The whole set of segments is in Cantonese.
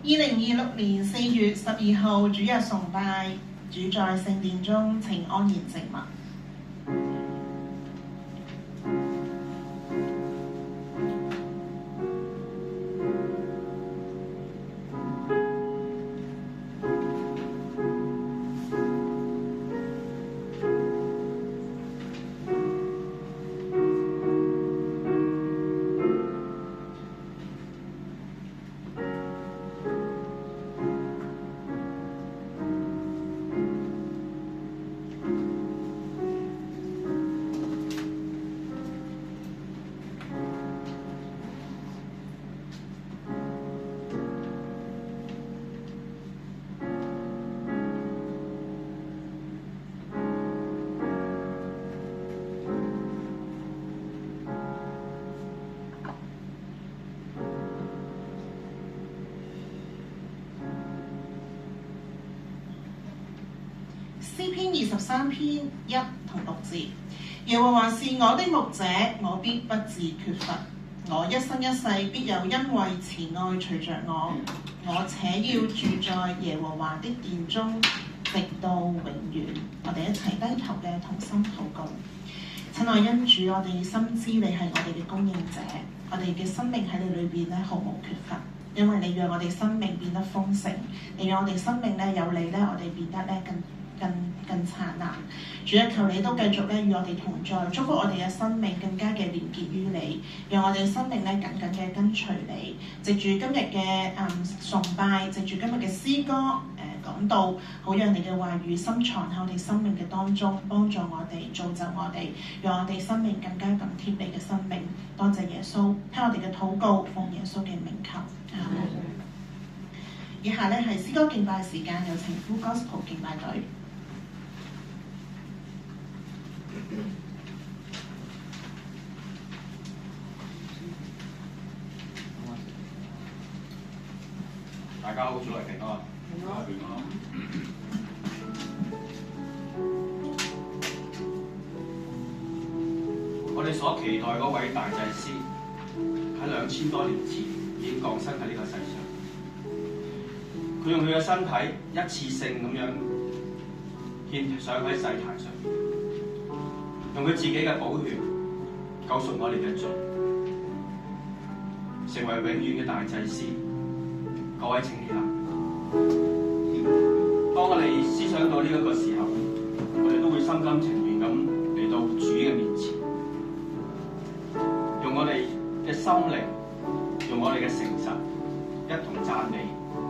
2026年4月12號主日崇拜，主在聖殿中，請安然靜默。詩篇23篇1同6節，耶和華是我的牧者，我必不致缺乏。我一生一世必有恩惠慈愛隨着我，我且要住在耶和華的殿中，直到永遠。我哋一齊低頭嘅同心禱告。親愛恩主，我哋深知你係我哋嘅供應者，我哋嘅生命喺你裏邊咧毫無缺乏，因為你讓我哋生命變得豐盛，你讓我哋生命咧有你咧，我哋變得咧更燦爛。主啊，求你都繼續咧與我哋同在，祝福我哋嘅生命更加嘅連結於你，讓我哋嘅生命咧緊緊嘅跟隨你。藉住今日嘅崇拜，藉住今日嘅詩歌講道，好讓你嘅話語深藏喺我哋生命嘅當中，幫助我哋，造就我哋，讓我哋生命更加咁貼你嘅生命。多謝耶穌，聽我哋嘅禱告，奉耶穌嘅名求。阿門。以下咧係詩歌敬拜時間，有請Full Gospel敬拜隊。大家好，主內平安。平安。我哋所期待嗰位大祭司喺2000多年前已經降生喺呢個世上，佢用佢嘅身體一次性咁樣獻上喺祭壇上面，用佢自己嘅寶血救贖我哋嘅罪，成為永遠嘅大祭司。各位請起立。當我哋思想到呢一個時候，我哋都會心甘情願咁嚟到主嘅面前，用我哋嘅心靈，用我哋嘅誠實，一同讚美、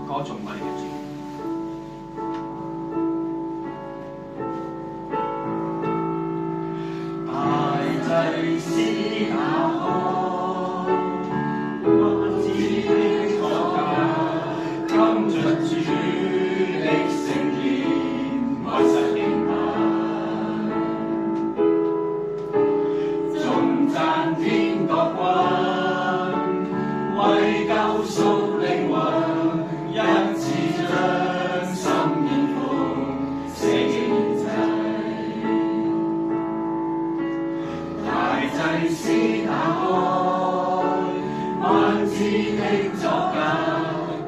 歌頌我哋嘅主。大祭司打開萬子的國架，今進主的聖殿，愛神敬拜，頌讚天國君，為救贖靈魂，一次將心獻奉，捨己獻祭。大祭司打開萬子的座架，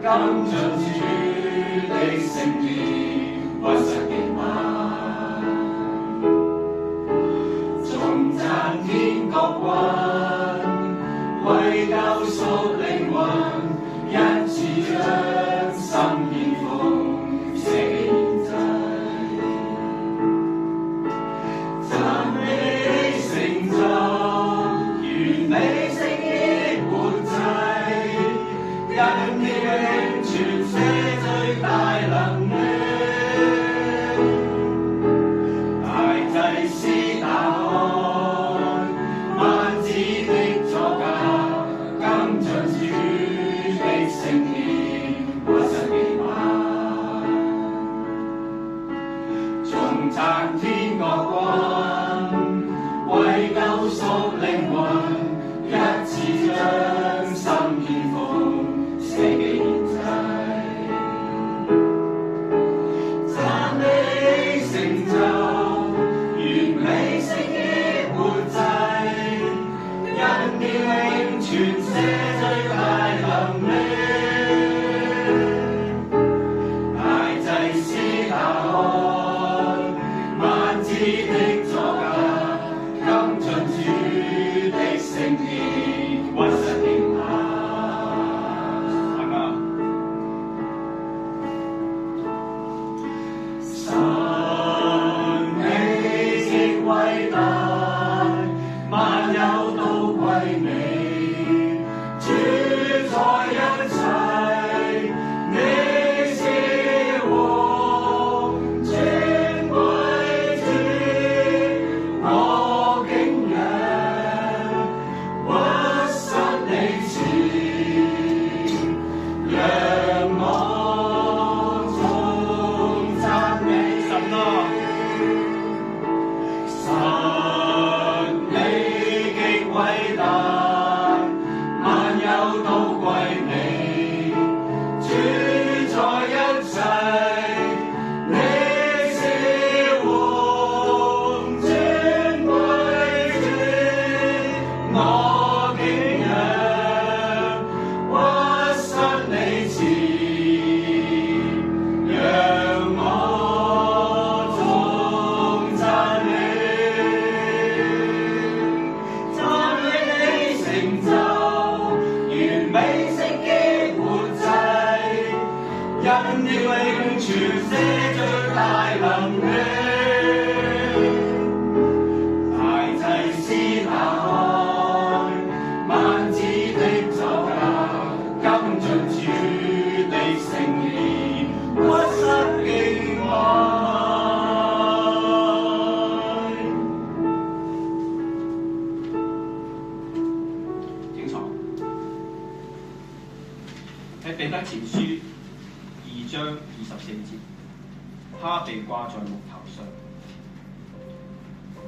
今進主的聖殿，屈膝敬拜，頌讚天國君，為救贖靈魂，一次將心獻奉，捨己獻祭。讚美成就，完美聖潔活祭，因你永存赦罪大能力。大祭司打開萬子的座架，今進主的聖殿，屈膝敬拜，頌讚天國君，為救贖靈魂，一次將心獻奉，捨己獻祭。的永存，這最大能力。大祭司打開幔子的酒架，今進主的聖殿，屈膝敬拜。請坐。喺彼得前書2章24節，他被掛在木頭上，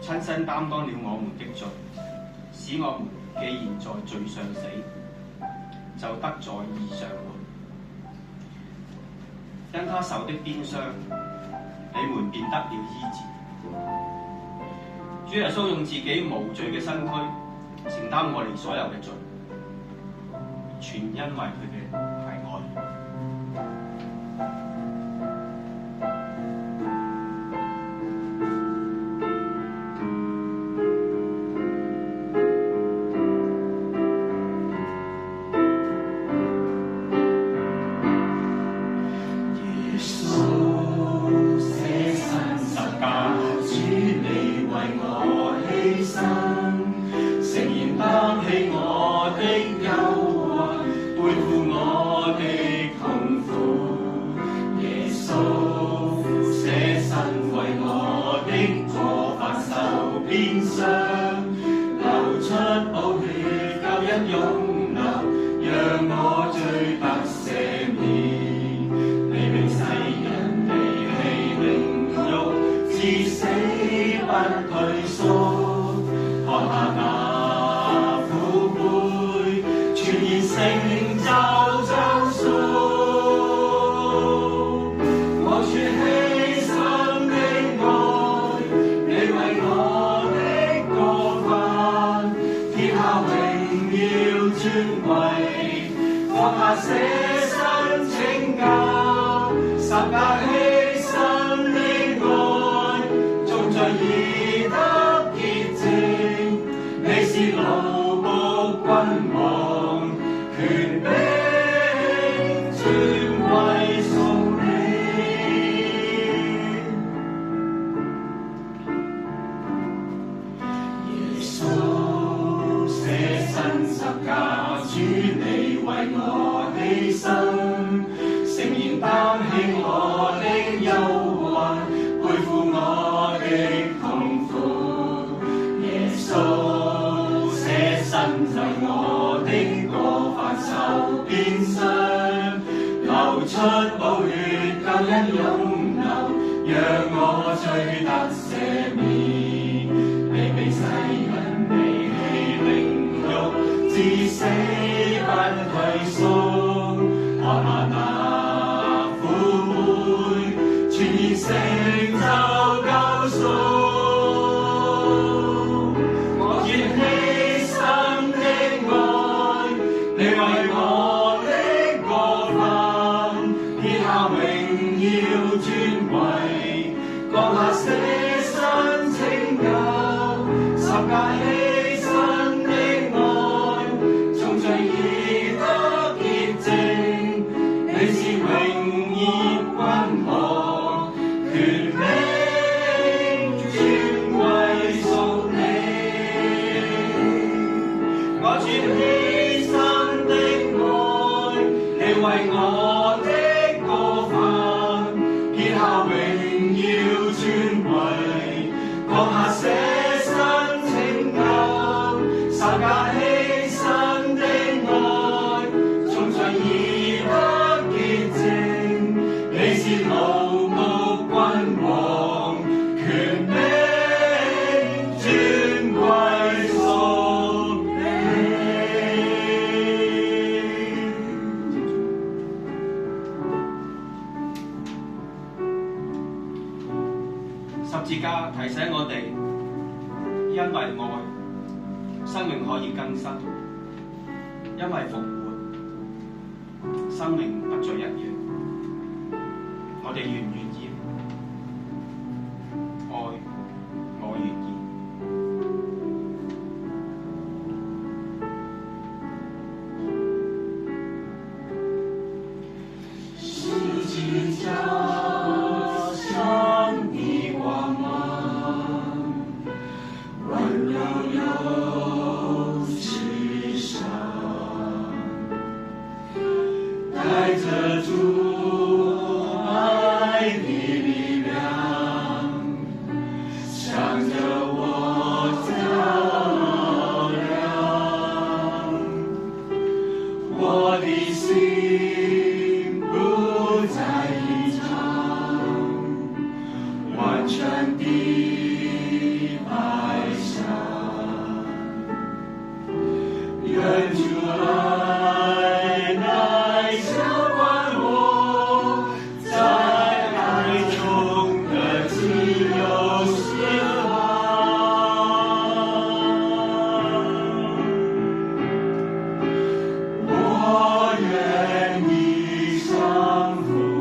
親身擔當了我們的罪，使我們既然在罪上死，就得在義上活。因他受的鞭傷，你們便得了醫治。主耶穌用自己無罪嘅身軀承擔我哋所有嘅罪，全因為佢嘅大愛。十字架提醒我哋，因為愛，生命可以更新；因為復活，生命不再一樣。我哋願唔願意？愛，我願意。十字我愿意降服。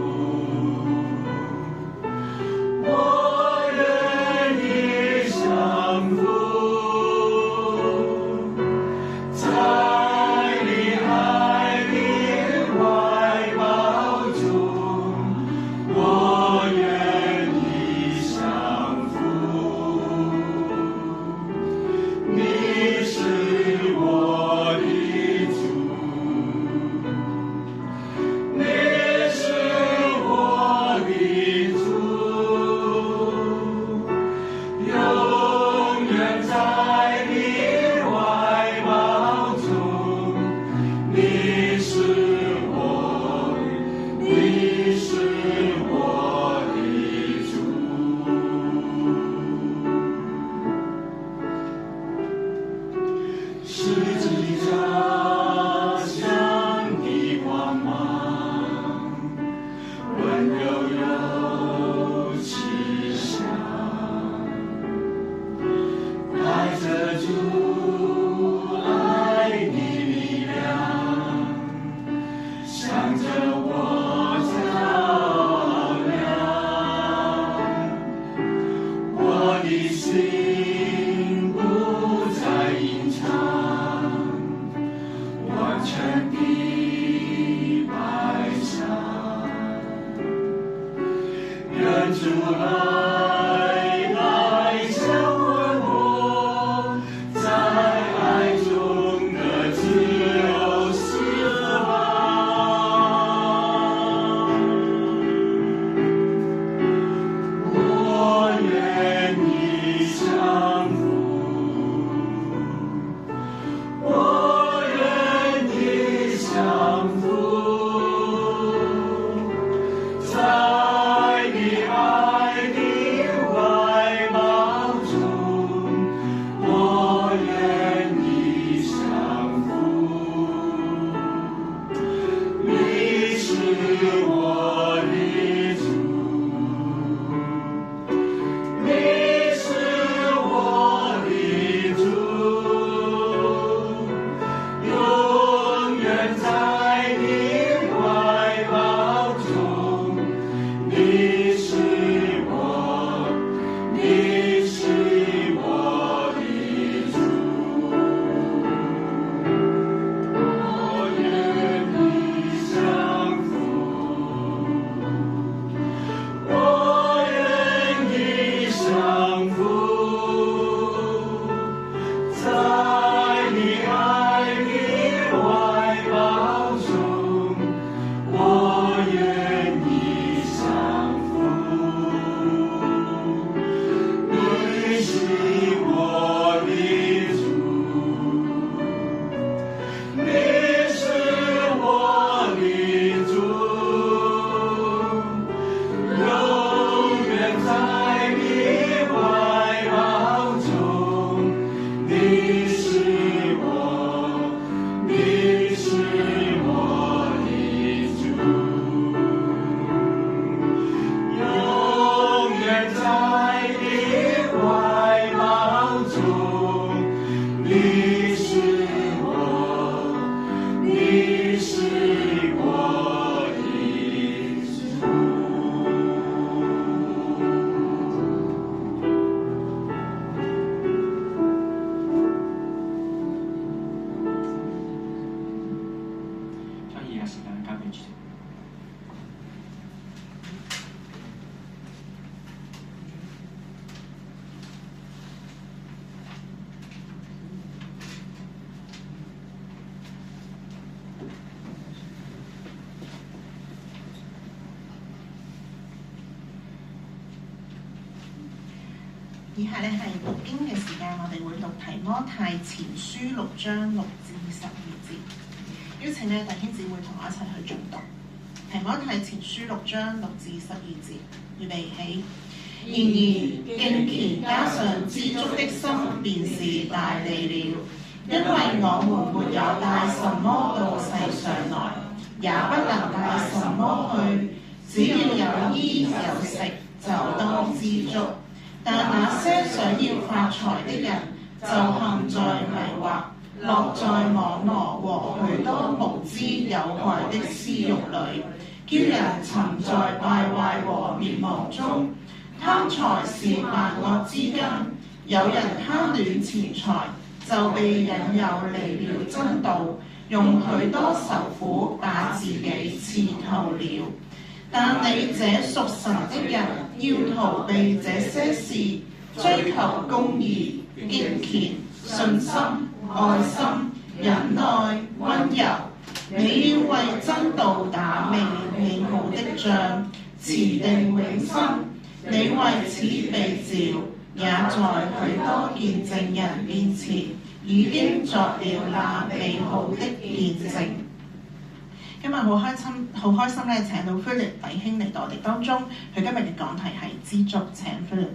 以下咧係讀經嘅時間，我哋會讀提摩太前書6章6至12節。邀請咧弟兄姊妹同我一齊去誦讀提摩太前書6章6至12節。預備起。然而敬虔加上知足的心，便是大利了。因為我們沒有帶什麼到世上來，也不能帶什麼去，只要有衣有食，就當知足。但那些想要發財的人，就陷在迷惑、落在網羅和許多無知有害的私慾裏，叫人沉在敗壞和滅亡中。貪財是萬惡之根，有人貪戀錢財，就被引誘離了真道，用許多愁苦把自己刺透了。但你這屬神的人，要逃避這些事，追求公義、敬虔、信心、愛心、忍耐、溫柔。你要為真道打美好的仗，持定永生。你為此被召，也在許多見證人面前已經作了那美好的見證。今日好開心咧，請到 Philip 弟兄嚟到我哋當中。佢今日嘅講題係知足。請 Philip。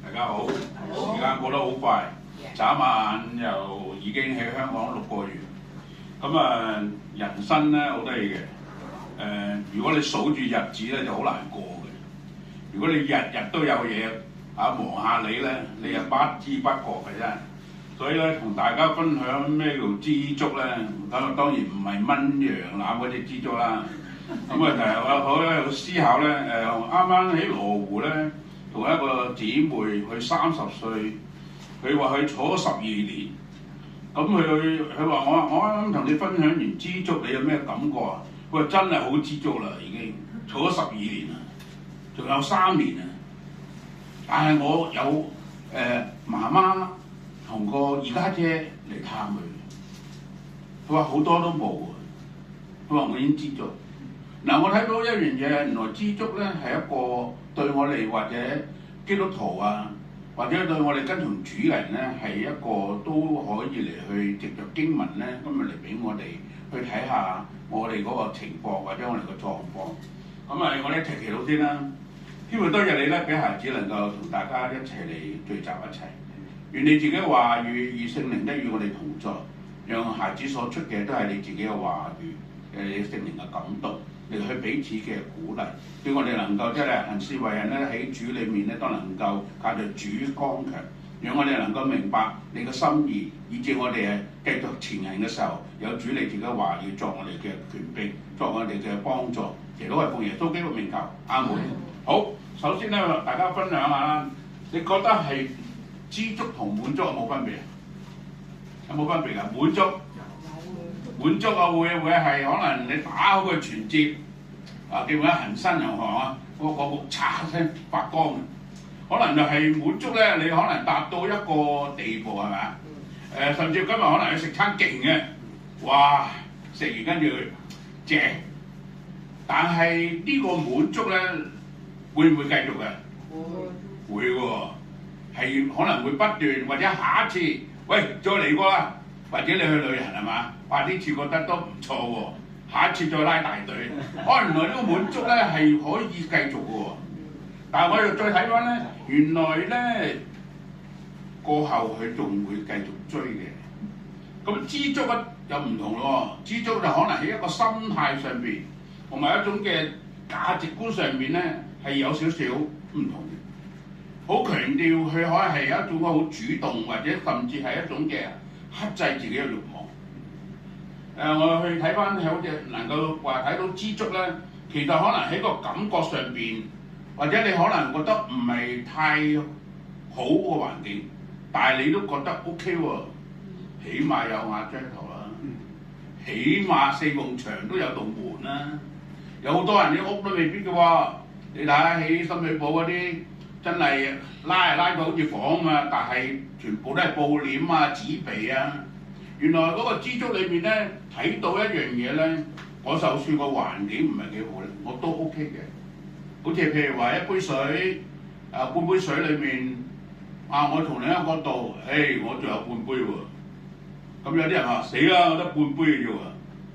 大家好，時間過得好快，眨眼又已經喺香港6個月。咁啊，人生咧好得意嘅。如果你數住日子咧，就好難過嘅。如果你日日都有嘢忙下你咧，你又不知不覺嘅啫。所以咧，同大家分享咩叫知足咧？咁當然唔係蚊羊腩嗰隻知足啦。咁啊，就係我有思考咧。啱啱喺羅湖咧，同一個姊妹，佢30歲，佢話佢坐咗12年。咁佢話我啱啱同你分享完知足，你有咩感覺啊？佢話真係好知足啦，已經坐咗12年啦，仲有3年啊！但係我有媽媽同個二家姐嚟探佢，佢話好多都冇啊！佢話我已經知足。嗱，我睇到一樣嘢，原來知足咧係一個對我哋或者基督徒啊，或者對我哋跟從主人咧，係一個都可以嚟去藉着經文咧，今日嚟俾我哋去睇下我哋嗰個情況或者我哋個狀況。咁啊，我哋一齊祈禱先啦。天父多謝你咧，俾孩子能夠同大家一齊嚟聚集一齊。願你自己嘅話語與聖靈咧與我哋同在，讓孩子所出嘅都係你自己嘅話語，你聖靈嘅感動，嚟去彼此嘅鼓勵，叫我哋能夠即係行事為人咧喺主裏面咧都能夠靠著主剛強，讓我哋能夠明白你嘅心意，以致我哋繼續前行嘅時候，有主你自己嘅話語作我哋嘅權柄，作我哋嘅幫助。亦都係奉耶穌基督名求，阿門。好，首先咧，大家分享下，你覺得係知足同滿足有冇分別？有冇分別㗎？滿足啊，會係可能你打開個存摺啊，記唔記得恒生銀行啊？嗰個木嚓聲發光嘅，可能就係滿足咧。你可能達到一個地步係咪啊？甚至今日可能去食餐勁嘅，哇！食完跟住正。但係呢個滿足咧，會唔會繼續嘅？會喎，係可能會不斷，或者下一次，喂，再嚟過啦，或者你去旅行係嘛？哇！呢次覺得都唔錯喎，下一次再拉大隊。原來呢個滿足咧係可以繼續嘅喎。但係我哋再睇翻咧，原來咧過後佢仲會繼續追嘅。咁知足啊又唔同咯，知足就可能喺一個心態上邊，同埋一種嘅價值觀上面咧係有少少唔同嘅。好強調佢可以係一種好主動，或者甚至係一種嘅克制自己嘅慾望。我去睇翻好似能夠話睇到知足咧，其實可能喺個感覺上邊，或者你可能覺得唔係太好嘅環境，但係你都覺得 OK 喎，起碼有瓦遮頭啦，起碼4埲牆都有道門啦。有好多人啲屋都未必嘅喎，你睇下喺深水埗嗰啲真係拉到好似房咁啊，但係全部都係布簾啊、紙皮啊。原來嗰個知足裏面咧睇到一樣嘢咧，我就算個環境唔係幾好咧，我都 OK 嘅。好似譬如話一杯水，半杯水裏面，我從另一個角度，我仲有半杯喎。咁有啲人話死啦，我得半杯嘅啫喎。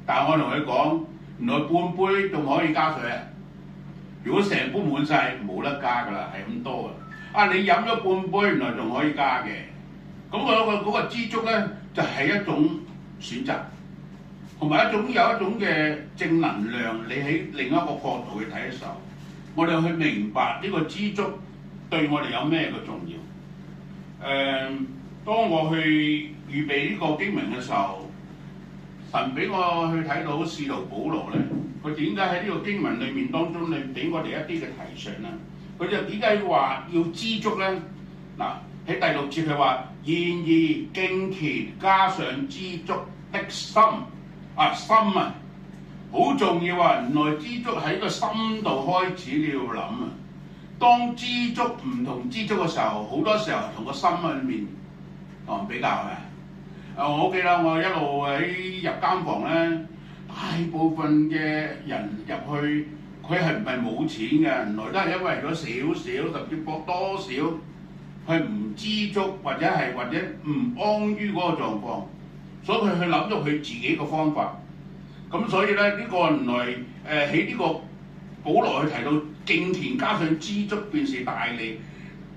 但係我同佢講，原來半杯仲可以加水啊！如果成杯滿晒，冇得加㗎啦，係咁多啊！你飲咗半杯，原來仲可以加嘅。咁嗰個知足咧，就係一種選擇，同埋有一種嘅正能量。你喺另一個角度去睇嘅時候，我哋去明白呢個知足對我哋有咩嘅重要。當我去預備呢個經文嘅時候，神俾我去睇到使徒保羅咧，佢點解喺呢個經文裏面當中，你俾我哋一啲嘅提醒咧？佢就點解話要知足咧？嗱，喺第6節佢話：然而敬虔加上知足的心，心啊，好重要啊！原來知足喺個心度開始你要諗啊。當知足唔同知足嘅時候，好多時候同個心裏面同人比較係咪？我記得我一路喺入監房咧，大部分嘅人入去，佢係唔係冇錢嘅？原來都係因為咗少少，甚至博多少，佢唔知足或者唔安於嗰個狀況，所以佢去諗咗佢自己嘅方法。咁所以咧，呢個原來喺呢個保羅去提到敬虔加上知足便是大利。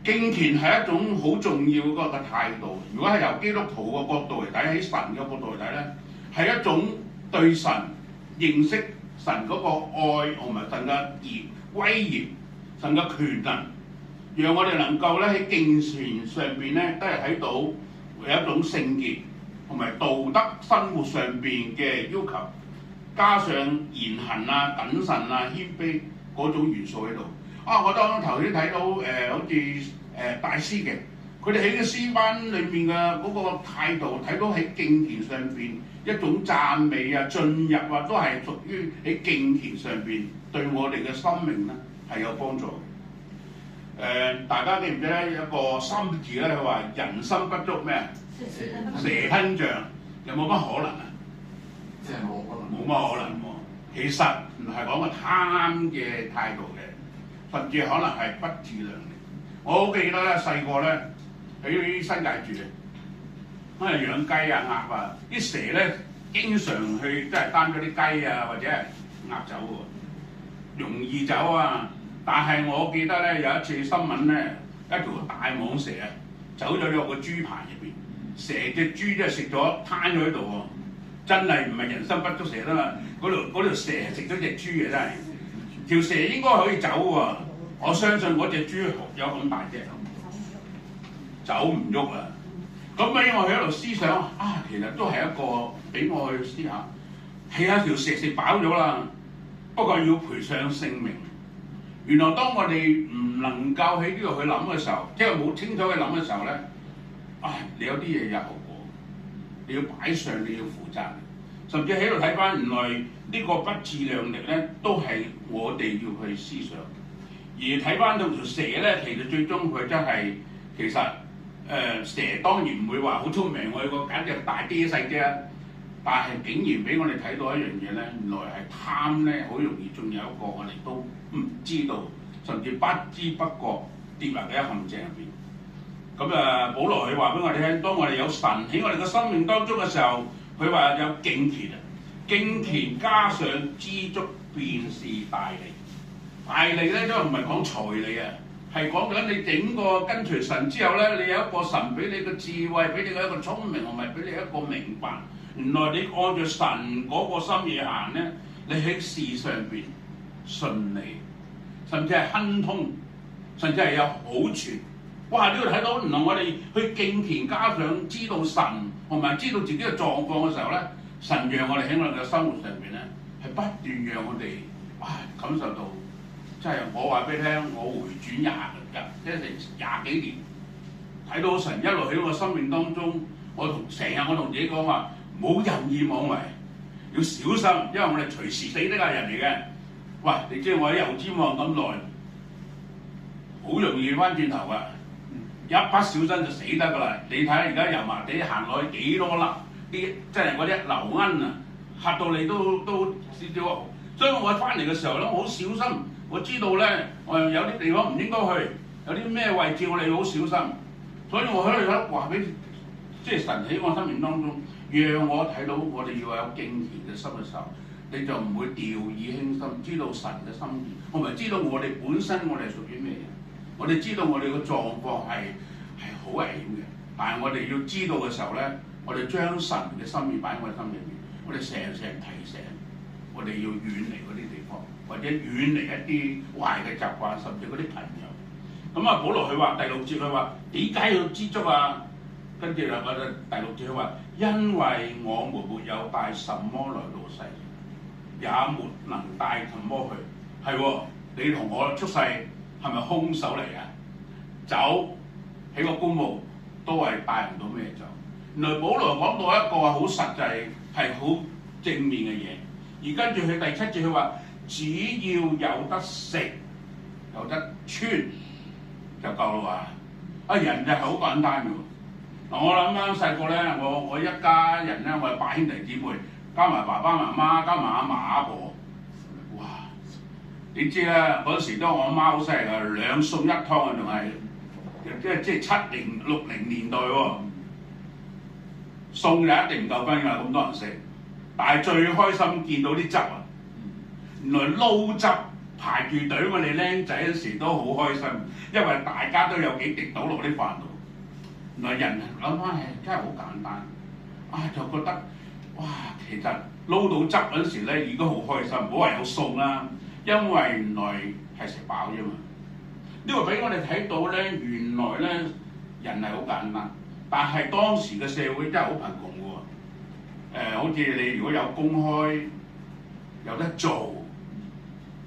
敬虔係一種好重要嗰個態度。如果係由基督徒嘅角度嚟睇，喺神嘅角度嚟睇咧，係一種對神認識神嗰個愛同埋神嘅威嚴、神嘅權能，讓我哋能夠咧喺敬虔上邊咧都係睇到有一種聖潔同埋道德生活上邊嘅要求，加上言行啊、謹慎啊、謙卑嗰種元素喺度。我當頭先睇到好似大師嘅，佢哋喺個詩班裏面嘅嗰個態度，睇到喺敬虔上邊一種讚美啊、進入啊，都係屬於喺敬虔上邊對我哋嘅生命咧係有幫助嘅。大家記唔記得一個心字咧？佢話人生不足咩？蛇吞象，有冇乜可能啊？即係冇可能。冇乜可能喎。其實唔係講個貪嘅態度嘅。甚至可能係不自量力。我好記得咧，細個咧喺新界住嘅，咁養雞啊、鴨啊，啲蛇咧經常去即係擔咗啲雞啊或者係鴨走喎，容易走啊。但係我記得咧有一次新聞咧，一條大蟒蛇啊走咗落個豬棚入邊，蛇隻豬真係食咗攤咗喺度喎，真係唔係人生不足蛇啦嘛，嗰條蛇係食咗隻豬嘅真係。條蛇應該可以走喎，我相信嗰隻豬有咁大隻，走唔喐啊！咁俾我喺度思想其實都係一個俾我去思考。係啊，條蛇食飽咗啦，不過要賠上性命。原來當我哋唔能夠喺呢度去諗嘅時候，即係冇清楚去諗嘅時候咧，你有啲嘢有後果，你要擺上，你要負責。甚至喺度睇翻，原來呢個不自量力咧，都係我哋要去思想。而睇翻到條蛇咧，其實最終佢真係其實蛇當然唔會話好聰明，我個簡直大啲細啲，但係竟然俾我哋睇到一樣嘢咧，原來係貪咧，好容易仲有一個我哋都唔知道，甚至不知不覺跌入嘅一陷阱入邊。咁保羅佢話俾我哋聽，當我哋有神喺我哋嘅生命當中嘅時候，佢話有敬虔啊，敬虔加上知足便是大利。大利咧都唔係講財利啊，係講緊你整個跟隨神之後咧，你有一個神俾你嘅智慧，俾你嘅一個聰明，同埋俾你一個明白。原來你按照神嗰個心意行咧，你喺事上邊順利，甚至係亨通，甚至係有好處。哇！呢度睇到原來我哋去敬虔加上知道神同埋知道自己嘅狀況嘅時候咧，神讓我哋喺我哋嘅生活上邊咧係不斷讓我哋感受到，即係我話俾你聽，我回轉即係成20幾年，睇到神一路喺我生命當中，我同自己講話，唔好任意妄為，要小心，因為我哋隨時死得嘅人嚟嘅。喂，你知我喺油尖旺咁耐，好容易翻轉頭啊！一不小心就死得㗎啦！你睇下而家油麻地行落去幾多粒啲，即係嗰啲流鶯啊，嚇到你都少少。所以我翻嚟嘅時候咧，我好小心，我知道咧，我有啲地方唔應該去，有啲咩位置我哋好小心。所以我喺度話俾，即係神喺我生命當中，讓我睇到我哋要有敬虔嘅心嘅時候，你就唔會掉以輕心，知道神嘅心意，我咪知道我哋本身我哋屬於咩人，我哋知道我哋嘅狀況係好危險嘅，但係我哋要知道嘅時候咧，我哋將神嘅心意擺喺我哋心裏面，我哋成日提醒，我哋要遠離嗰啲地方，或者遠離一啲壞嘅習慣，甚至嗰啲朋友。咁啊，保羅佢話第6節佢話點解要知足啊？跟住啦，我哋第6節佢話，因為我們沒有帶什麼來到世，也沒能帶什麼去。係喎，你同我出世係咪空手嚟啊？走起個公務都係帶唔到咩走。原來保羅講到一個好實際係好正面嘅嘢，而跟住佢第7節佢話，只要有得食有得穿就夠啦喎！人就係好簡單嘅喎。嗱，我諗啱細個咧，我一家人咧，我係8兄弟姊妹，加埋爸爸媽媽，加埋阿嫲阿婆，哇！你知啦，嗰時都我阿媽好犀利㗎，2餸1湯啊，仲係即係70、60年代喎。餸就一定唔夠分㗎，咁多人食。但係最開心見到啲汁啊！原來撈汁排住隊，我哋僆仔嗰時都好開心，因為大家都有幾滴倒落啲飯度。原來人諗翻係真係好簡單，就覺得哇，其實撈到汁嗰時咧已經好開心，唔好話有餸啦，因為原來係食飽啫嘛。呢個俾我哋睇到咧，原來咧人係好簡單，但係當時嘅社會真係好貧窮嘅喎。好似你如果有公開有得做，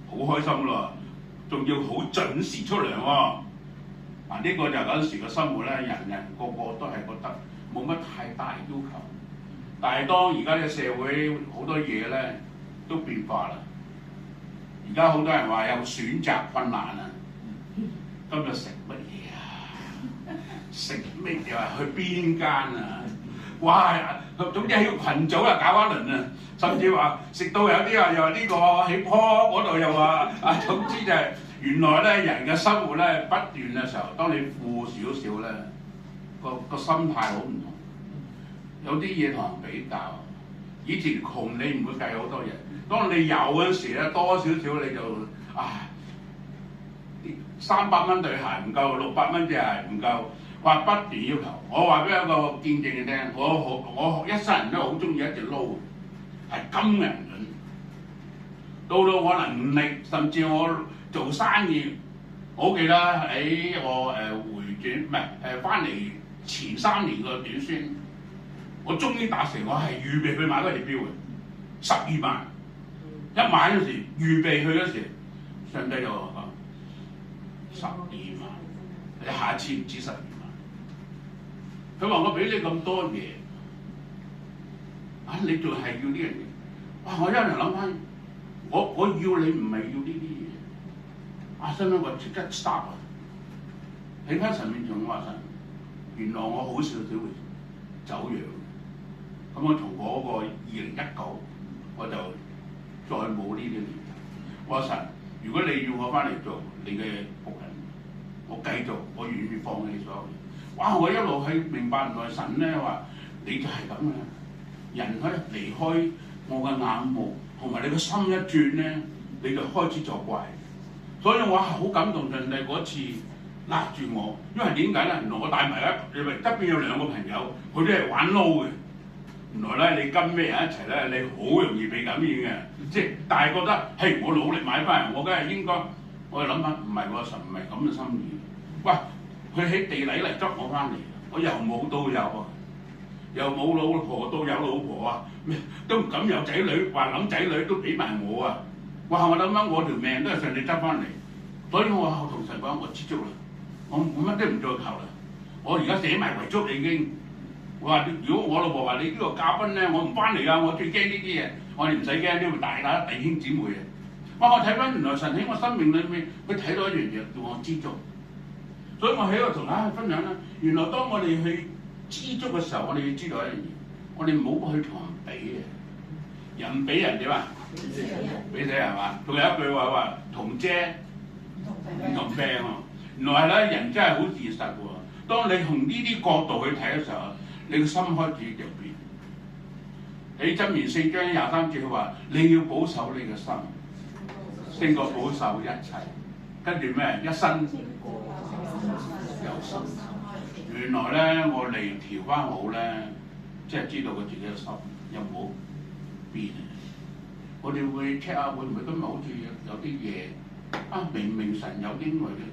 好開心咯，仲要好準時出糧喎。呢個就嗰陣時嘅生活咧，人個個都係覺得冇乜太大要求。但係當而家嘅社會好多嘢咧都變化啦。而家好多人話有選擇困難啊。今日食乜嘢啊？食咩又話去邊間啊？哇！總之喺個群組啊搞一輪啊，甚至話食到有啲啊又話呢個起坡嗰度又話總之就係原來咧人嘅生活咧不斷嘅時候，當你富少少咧個心態好唔同，有啲嘢同人比較。以前窮你唔會計好多嘢，當你有嗰陣時咧多少少你就300蚊對鞋唔夠，600蚊隻鞋唔夠。話不斷要求，我話俾一個見證你聽，我一生人都好中意一隻撈，係金銀輪。到我能力，甚至我做生意，我記得喺我回轉唔係翻嚟前3年個短宣，我終於達成，我係預備去買嗰隻錶嘅，12萬。一買嗰時預備去嗰時，上帝就話12萬，你下次唔止12萬。佢話我俾你咁多嘢，你仲係要呢樣嘢？哇！我一陣諗翻，我要你唔係要呢啲嘢。收尾我即刻 stop 啊！喺翻神面前我話神，原來我好少少會走樣。咁我從嗰個2019，我就再冇呢啲嘢。我話神，如果你要我翻嚟做你嘅僕人，我繼續，我願意放棄所有嘢。哇！我一路去明白，原來神咧話你就係咁嘅，人咧離開我嘅眼目，同埋你個心一轉咧，你就開始作怪。所以我好感動上帝嗰次拉住我，因為點解咧？原來我帶埋因為側邊有2個朋友，佢都係玩撈嘅。原來咧你跟咩人一齊咧，你好容易被感染嘅。即係但係覺得，嘿，我努力買翻嚟，我梗係應該。我哋諗下，唔係喎，神唔係咁嘅心意。喂！佢喺地底嚟捉我翻嚟，我由冇到有啊，由冇老婆到有老婆啊，都唔敢有仔女，話諗仔女都俾埋我啊！哇！我諗翻我條命都係上帝執翻嚟，所以我同神講我知足啦，我乜都唔再求啦。我而家寫埋遺囑已經，我話如果我老婆話你呢個嘉賓咧，我唔翻嚟啊！我最驚呢啲嘢，我話你唔使驚，呢個大家弟兄姊妹啊！哇！我睇翻原來神喺我生命裏面，佢睇到一樣嘢叫我知足。所以我喺度同大家分享啦。原來當我哋去知足嘅時候，我哋要知道一樣嘢，我哋唔好去同人比嘅。人俾人點啊？俾死係嘛？仲有一句話同遮唔同病喎。原來咧人真係好自實喎。當你從呢啲角度去睇嘅時候，你個心開始就變。喺箴言4章23節佢話：你要保守你嘅心，勝過保守一切。跟住咩？一生有心。原來咧，我哋調翻好咧，即係知道佢自己嘅心有冇變。我哋會 check 下會唔會今日好似有啲嘢啊？明明神有應許嘅，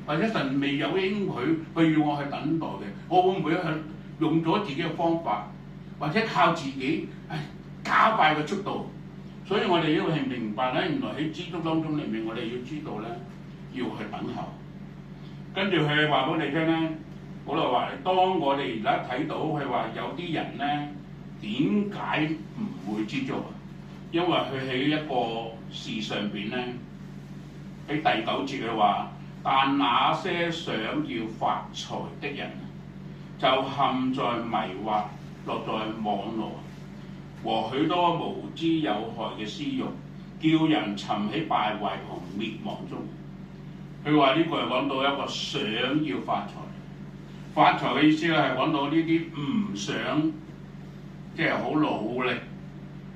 或者神未有應許，佢要我去等待嘅，我會唔會去用咗自己嘅方法，或者靠自己加快個速度？所以我哋要係明白咧，原來喺基督當中裏面，我哋要知道咧，要去等候。跟住佢話俾你聽咧。保羅話：當我哋而家睇到佢話有啲人咧，點解唔會知足啊？因為佢喺一個事上邊咧，喺第9節佢話：但那些想要發財的人，就陷在迷惑，落在網羅和許多無知有害嘅私慾，叫人沉喺敗壞同滅亡中。佢話呢個係講到一個想要發財。發財嘅意思咧係講到呢啲唔想，即係好努力，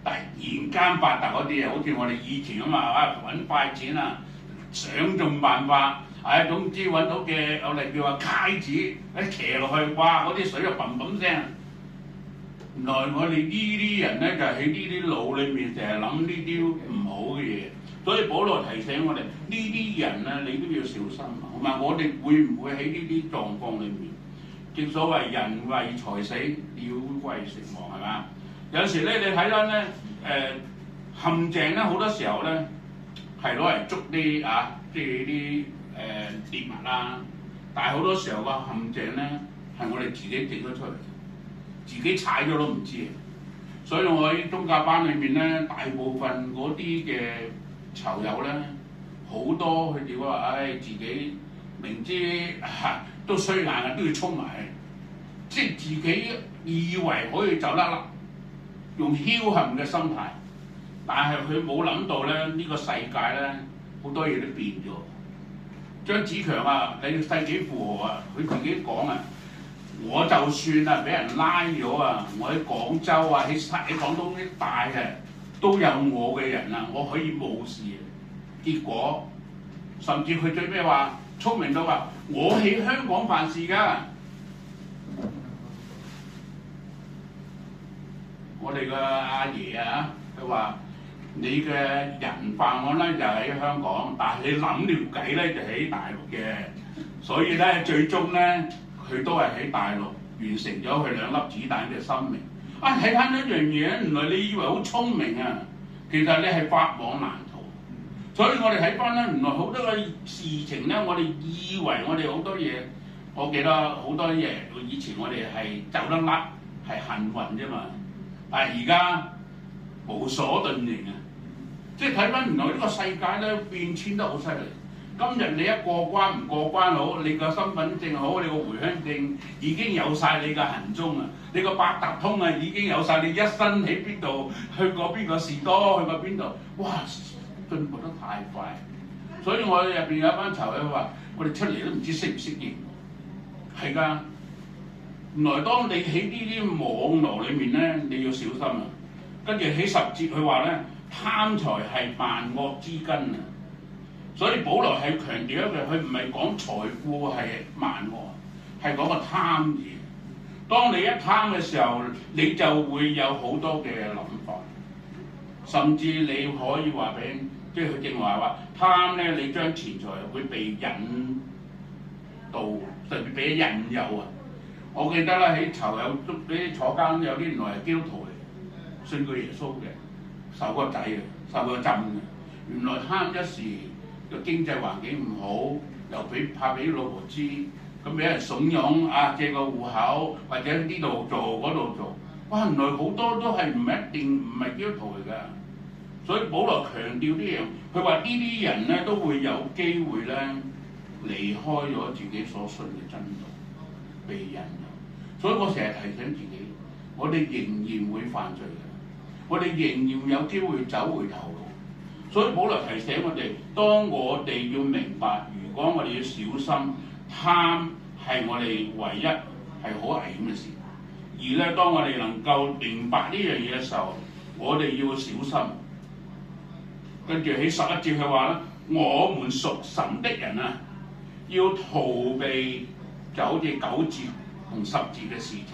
突然間發達嗰啲啊，好似我哋以前咁啊，揾快錢啊，想盡辦法，總之揾到嘅我哋叫話揩子，騎落去，哇！嗰啲水就砰砰聲。原來我哋呢啲人咧就喺呢啲腦裏面成日諗呢啲唔好嘅嘢，所以保羅提醒我哋呢啲人咧，你都要小心，同埋我哋會唔會喺呢啲狀況裏面？正所謂人為財死，鳥為食亡，係嘛？有時咧，你睇翻咧，陷阱咧，好多時候咧係攞嚟捉啲即係啲獵物啦。但係好多時候個陷阱咧係我哋自己整咗出嚟，自己踩咗都唔知。所以我喺宗教班裏面咧，大部分嗰啲嘅囚友咧，好多佢哋話：自己明知都衰硬嘅，都要衝埋去，即係自己以為可以走得甩，用僥倖嘅心態，但係佢冇諗到咧，呢個世界咧好多嘢都變咗。張子強你世紀富豪佢自己講我就算俾人拉咗我喺廣州喺廣東一帶都有我嘅人我可以冇事。結果甚至佢最尾話聰明到話，我喺香港犯事㗎。我哋嘅阿爺佢話你嘅人犯案咧就喺香港，但係你諗條計咧就喺大陸嘅，所以咧最終咧佢都係喺大陸完成咗佢2粒子彈嘅生命。睇翻一樣嘢，原來你以為好聰明其實你係法網難逃。所以我哋睇翻咧，原來好多嘅事情咧，我哋以為我哋好多嘢，我記得好多嘢，以前我哋係走得甩，係幸運啫嘛。但係而家無所遁形即係睇翻原來呢個世界咧變遷得好犀利。今日你一過關唔過關好，你個身份證好，你個回鄉證已經有晒你嘅行蹤你個八達通已經有晒你一生喺邊度，去過邊個士多，去過邊度，哇！進步得太快，所以我入邊有一班囚友話：我哋出嚟都唔知適唔適應。係㗎，原來當你喺呢啲網絡裏面咧，你要小心跟住喺10節佢話咧，貪財係萬惡之根所以保羅係強調一句，佢唔係講財富係萬惡，係講個貪字。當你一貪嘅時候，你就會有好多嘅諗法，甚至你可以話俾，即係佢正話貪咧，你將錢財會被引導，甚至俾引誘我記得啦，喺囚友啲坐監有啲原來係基督徒嚟，信過耶穌嘅，受過仔嘅，受過浸嘅，原來貪一時個經濟環境唔好，又怕俾老婆知，咁俾人慫恿借個戶口或者呢度做嗰度做，哇！原來好多都係唔一定唔係基督徒嚟㗎。所以保羅強調呢樣，佢話呢啲人咧都會有機會咧離開咗自己所信嘅真道，被引誘。所以我成日提醒自己，我哋仍然會犯罪嘅。我哋仍然有機會走回頭路。所以保羅提醒我哋，當我哋要明白，如果我哋要小心，貪係我哋唯一係好危險嘅事。而咧，當我哋能夠明白呢樣嘢嘅時候，我哋要小心。跟住喺11節佢話咧，我們屬神的人啊，要逃避就好似9節同10節嘅事情。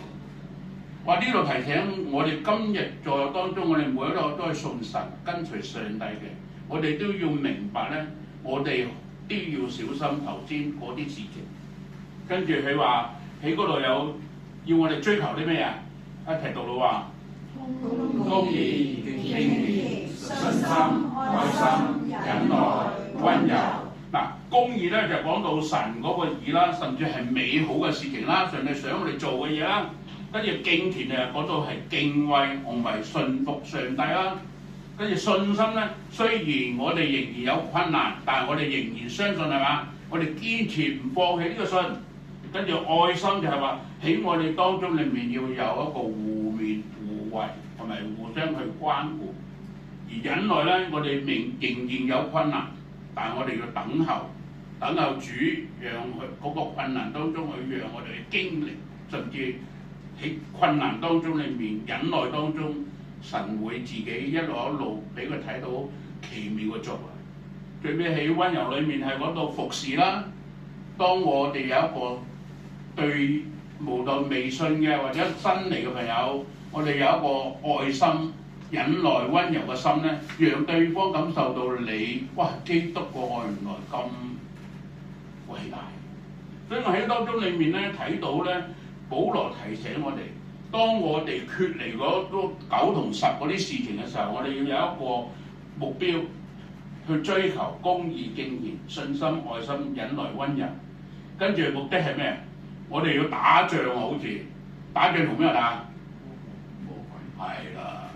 話呢度提醒我哋今日在當中，我哋每一個都係信神、跟隨上帝嘅，我哋都要明白咧，我哋都要小心頭先嗰啲事情。跟住佢話喺嗰度有要我哋追求啲咩啊？一提到到話公義、敬虔、信心、愛心、忍耐、溫柔。嗱，公義咧就講到神嗰個義啦，甚至係美好嘅事情啦，上帝想我哋做嘅嘢啦。跟住敬虔就講到係敬畏同埋信服上帝啦。跟住信心咧，雖然我哋仍然有困難，但係我哋仍然相信係嘛？我哋堅持唔放棄呢個信。跟住愛心就係話喺我哋當中裏面要有一個互勉互惠同埋互相去關顧。而忍耐咧，我哋仍然有困難，但係我哋要等候主讓佢嗰個困難當中去讓我哋去經歷，甚至喺困難當中裏面忍耐當中，神會自己一路俾佢睇到奇妙嘅作為。最尾喺溫柔裏面係講到服侍啦。當我哋有一個對無論未信嘅或者新嚟嘅朋友，我哋有一個愛心、忍耐、溫柔嘅心咧，讓對方感受到你，哇！基督個愛原來咁偉大。所以我喺當中裏面咧睇到咧，保羅提醒我哋，當我哋脫離嗰9同10嗰啲事情嘅時候，我哋要有一個目標去追求公義、敬虔、信心、愛心、忍耐、溫柔。跟住目的係咩？我哋要打仗啊！好似打仗同咩打？魔鬼。係啦，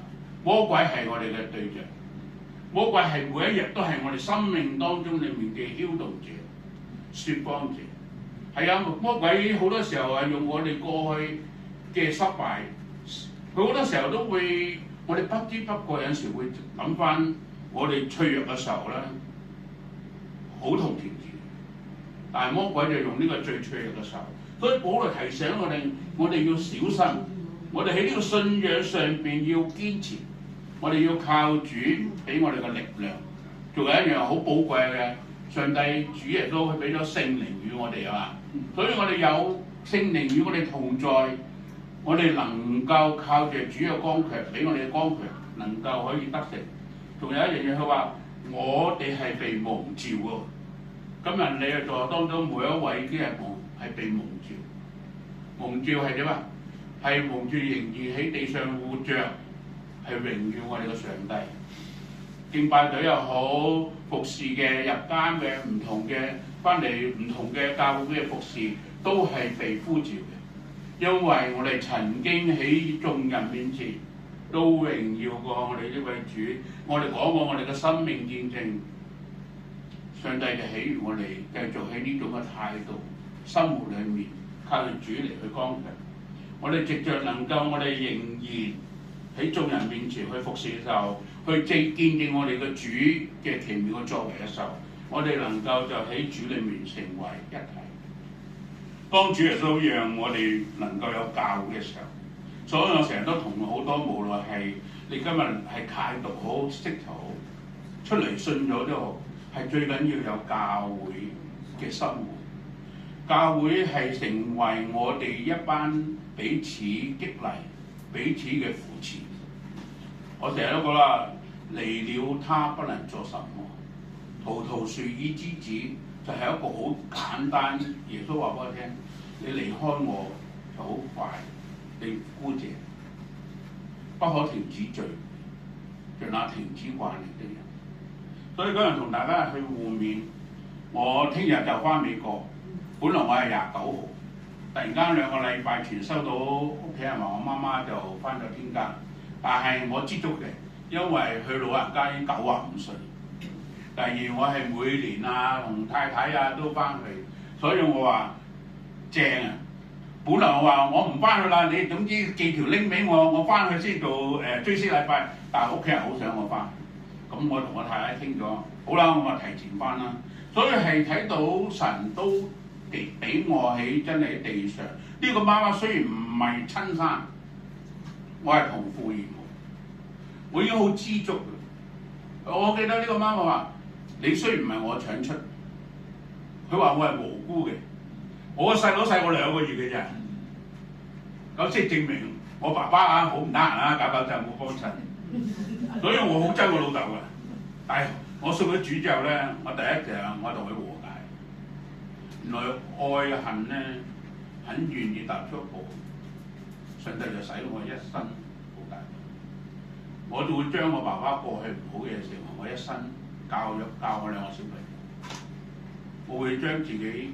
魔鬼係我哋嘅對象，魔鬼係每一日都係我哋生命當中裡面嘅囂動者、説謊者。係啊，魔鬼好多時候係用我哋過去嘅失敗，佢好多時候都會，我哋不知不覺有時會諗翻我哋脆弱嘅時候咧，好同情自己。但係魔鬼就用呢個最脆弱嘅時候。所以保羅提醒我哋要小心，我哋喺呢個信仰上邊要堅持，我哋要靠主俾我哋嘅力量。仲有一樣好寶貴嘅，上帝主耶穌佢俾咗聖靈與我哋啊嘛，所以我哋有聖靈與我哋同在，我哋能夠靠住主嘅剛強，俾我哋嘅剛強能夠可以得勝。仲有一樣嘢，佢話我哋係被蒙召喎。今日你喺座當中每一位都係被蒙召，蒙召係點啊？係蒙召仍然喺地上活着，係榮耀我哋嘅上帝。敬拜隊又好，服侍嘅入監嘅唔同嘅，翻嚟唔同嘅教會嘅服侍，都係被呼召嘅。因為我哋曾經喺眾人面前都榮耀過我哋呢位主，我哋講過我哋嘅生命見證。上帝就喜悅我哋繼續喺呢種嘅態度生活裏面，靠住主嚟去剛強。我哋藉著能夠，我哋仍然喺眾人面前去服侍嘅時候，去見證我哋嘅主嘅奇妙嘅作為嘅時候，我哋能夠就喺主裏面成為一體。當主耶穌讓我哋能夠有教會嘅時候，所以我成日都同好多無論係你今日係戒毒好、識徒好、出嚟信咗都好。係最緊要有教會嘅生活，教會係成為我哋一班彼此激勵、彼此嘅扶持。我成日都覺得離了他不能做什麼，葡萄樹與枝子就係一個好簡單。耶穌話俾我聽：你離開我就好快，你枯謝，不可停止罪，像那停止慣力的人。所以嗰日同大家去互勉，我聽日就翻美國。本來我係29號，突然間2個禮拜前收到屋企人話我媽媽就翻咗天家，但係我知足嘅，因為佢老人家已經95歲。第二我係每年啊同太太啊都翻去，所以我話正啊，本來我話我唔翻去啦，你總之寄條 link 俾我，我翻去先做追思禮拜。但係屋企人好想我翻，咁我同我太太傾咗，好啦，我話提前翻啦。所以係睇到神都俾我喺真係喺地上。呢個媽媽雖然唔係親生，我係同父異母，我已經好知足。我記得呢個媽媽話：你雖然唔係我搶出，佢話我係無辜嘅。我個細佬細我2個月嘅啫，咁即係證明我爸爸啊好唔得閒啊，搞就冇幫襯，所以我好憎我老豆嘅。但係我信咗主之後咧，我第一就我同佢和解。原來愛恨咧，很願意踏出一步，上帝就使我一生好大。我就會將我爸爸過去唔好嘅事，我一生教我2個小朋友，我會將自己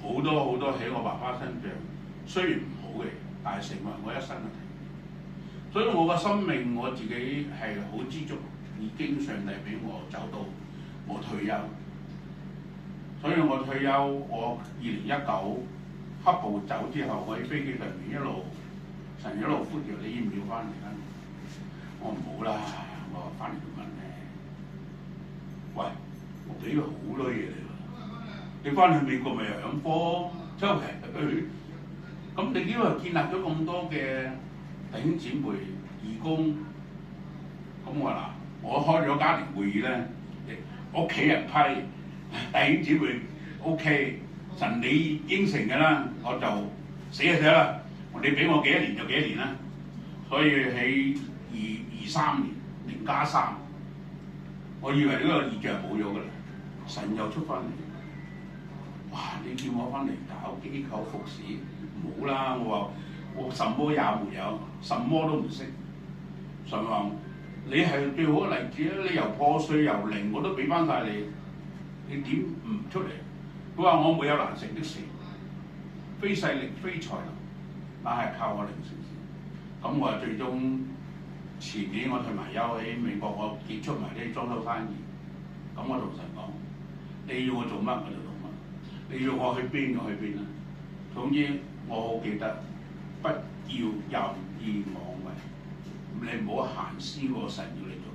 好多好多喺我爸爸身上，雖然唔好嘅，但係成為我一生嘅題。所以我個生命我自己係好知足，已經上帝俾我走到我退休。所以我退休，我2019黑暴走之後，我喺飛機上面神一路呼叫你要唔要翻嚟啊？我唔好啦，我話翻嚟做乜咧？喂，我俾佢好多嘢你。你翻去美國咪又響科周圍去，咁你因為建立咗咁多嘅弟兄姊妹義工，咁我話嗱，我開咗家庭會議咧，屋企人批，弟兄姊妹 OK， 神你應承嘅啦，我就死就死啦，你俾我幾多年就幾多年啦。所以喺23年0+3，我以為呢個異象冇咗㗎啦，神又出翻嚟。哇！你叫我翻嚟搞機構服侍，唔好啦！我話我什麼也沒有，什麼都唔識。神話你係最好嘅例子啊！你由破碎由零我都俾翻晒你，你點唔出嚟？佢話我沒有難成的事，非勢力非才能，那係靠我靈成事。咁我最終前年我退埋休喺美國，我結束埋啲裝修生意。咁我同神講：你要我做乜我就做乜。你要我去邊我去邊啦。總之我好記得，不要任意妄為，你唔好行先個神要你做。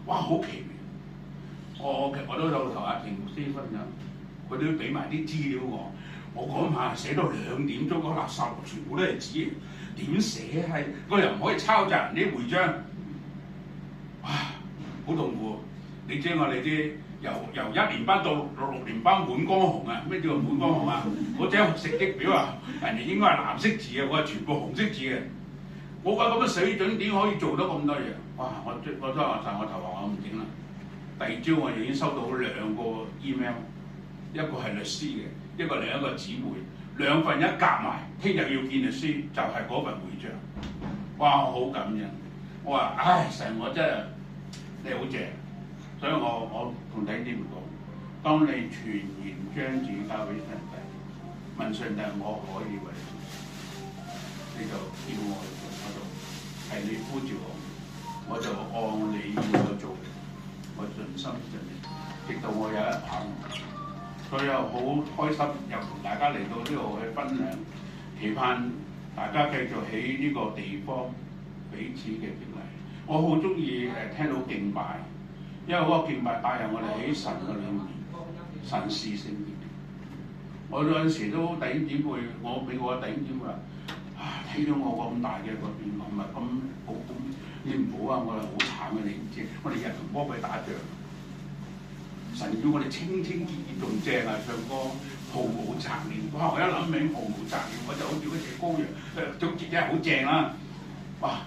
哇！好奇妙，我都有同阿田牧師分享，佢都俾埋啲資料我。我嗰晚寫到2點鐘，嗰垃圾全部都係紙，點寫係？我又唔可以抄襲人啲會章，哇！好痛苦。你知我哋啲由1年班到6年班滿江紅啊！咩叫做滿江紅啊？我張成績表啊，人哋應該係藍色字嘅，我係全部紅色字嘅。我話咁嘅水準點可以做到咁多嘢？哇！我真係我頭話我唔整啦。第2朝我已經收到2個 email， 一個係律師嘅，一個另一個姊妹，2份一夾埋，聽日要見律師，就係嗰份會章。哇！我好感恩。我話唉神，我真係你好正。所以我同弟兄姊妹講，當你全然將自己交俾上帝，問上帝我可以為你就叫我去做，我就係你呼召我就按你要我做，我盡心盡力，直到我有一棒。所以又好開心，又同大家嚟到呢度去分享，期盼大家繼續喺呢個地方彼此嘅激勵。我好中意聽到敬拜。因為嗰個敬拜帶入我哋喺神嘅裏面，神是聖潔。我有陣時都弟兄姊妹，我俾我弟兄姊妹話：睇到我咁大嘅個變動，咪咁好，你唔好啊！我哋好慘嘅，你唔知。我哋日同魔鬼打仗，神要我哋清清潔潔仲正啊！唱歌毫無雜念。哇！我一諗起毫無雜念，我就好似嗰隻羔羊，總之真係好正啦！哇！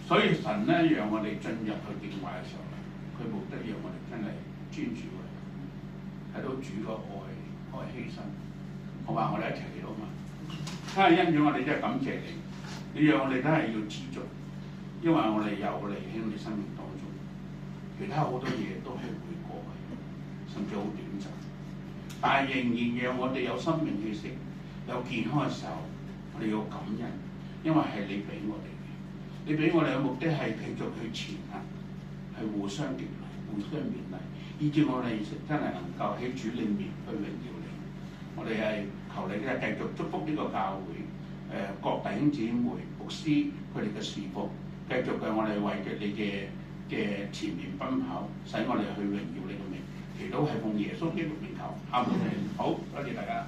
所以神咧讓我哋進入去敬拜嘅時候。佢目的讓我哋真係專注佢，睇到主個愛犧牲，好嘛？我哋一齊嚟到嘛！真係因住我哋真係感謝你，你讓我哋真係要持續，因為我哋有你喺我哋生命當中，其他好多嘢都係會過去，甚至好短暫，但係仍然讓我哋有生命氣息、有健康嘅時候，我哋要感恩，因為係你俾我哋嘅，你俾我哋嘅目的係繼續去前行。係互相激勵、互相勉勵，以致我哋真係能夠喺主裏面去榮耀你。我哋係求你咧繼續祝福呢個教會，各弟兄姊妹、牧師佢哋嘅侍奉，繼續嘅我哋為着你嘅前面奔跑，使我哋去榮耀你嘅名。祈禱係奉耶穌基督名求，阿門。好，多謝大家。